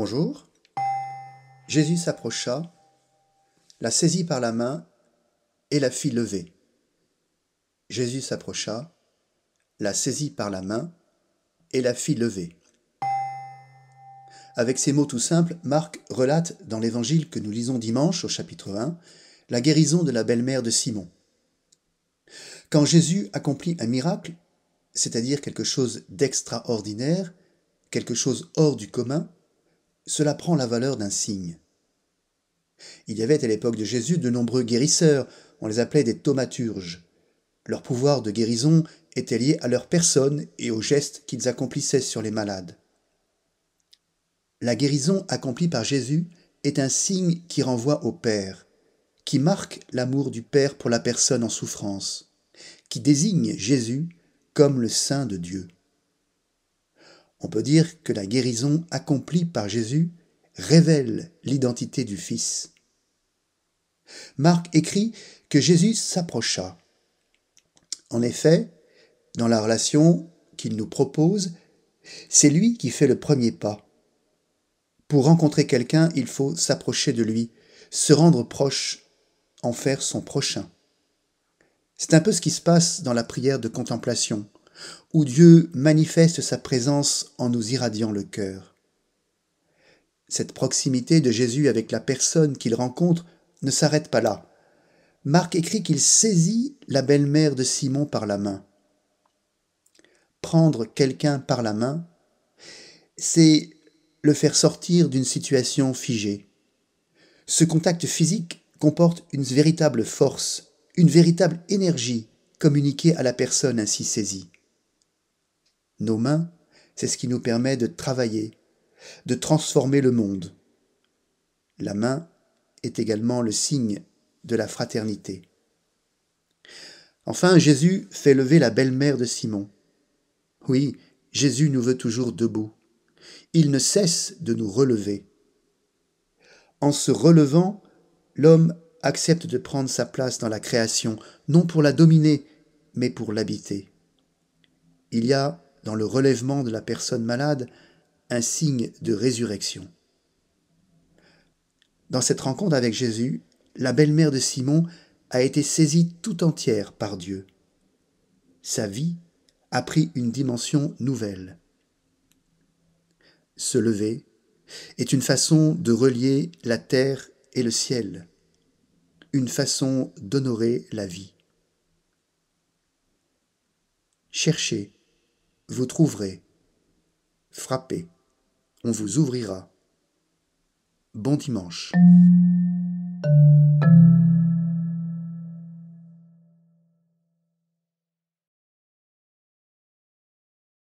Bonjour. Jésus s'approcha, la saisit par la main et la fit lever. Jésus s'approcha, la saisit par la main et la fit lever. Avec ces mots tout simples, Marc relate dans l'évangile que nous lisons dimanche au chapitre 1, la guérison de la belle-mère de Simon. Quand Jésus accomplit un miracle, c'est-à-dire quelque chose d'extraordinaire, quelque chose hors du commun, cela prend la valeur d'un signe. Il y avait à l'époque de Jésus de nombreux guérisseurs, on les appelait des thaumaturges. Leur pouvoir de guérison était lié à leur personne et aux gestes qu'ils accomplissaient sur les malades. La guérison accomplie par Jésus est un signe qui renvoie au Père, qui marque l'amour du Père pour la personne en souffrance, qui désigne Jésus comme le Saint de Dieu. On peut dire que la guérison accomplie par Jésus révèle l'identité du Fils. Marc écrit que Jésus s'approcha. En effet, dans la relation qu'il nous propose, c'est lui qui fait le premier pas. Pour rencontrer quelqu'un, il faut s'approcher de lui, se rendre proche, en faire son prochain. C'est un peu ce qui se passe dans la prière de contemplation, où Dieu manifeste sa présence en nous irradiant le cœur. Cette proximité de Jésus avec la personne qu'il rencontre ne s'arrête pas là. Marc écrit qu'il saisit la belle-mère de Simon par la main. Prendre quelqu'un par la main, c'est le faire sortir d'une situation figée. Ce contact physique comporte une véritable force, une véritable énergie communiquée à la personne ainsi saisie. Nos mains, c'est ce qui nous permet de travailler, de transformer le monde. La main est également le signe de la fraternité. Enfin, Jésus fait lever la belle-mère de Simon. Oui, Jésus nous veut toujours debout. Il ne cesse de nous relever. En se relevant, l'homme accepte de prendre sa place dans la création, non pour la dominer, mais pour l'habiter. Il y a, dans le relèvement de la personne malade, un signe de résurrection. Dans cette rencontre avec Jésus, la belle-mère de Simon a été saisie tout entière par Dieu. Sa vie a pris une dimension nouvelle. Se lever est une façon de relier la terre et le ciel, une façon d'honorer la vie. Cherchez, vous trouverez. Frappez, on vous ouvrira. Bon dimanche.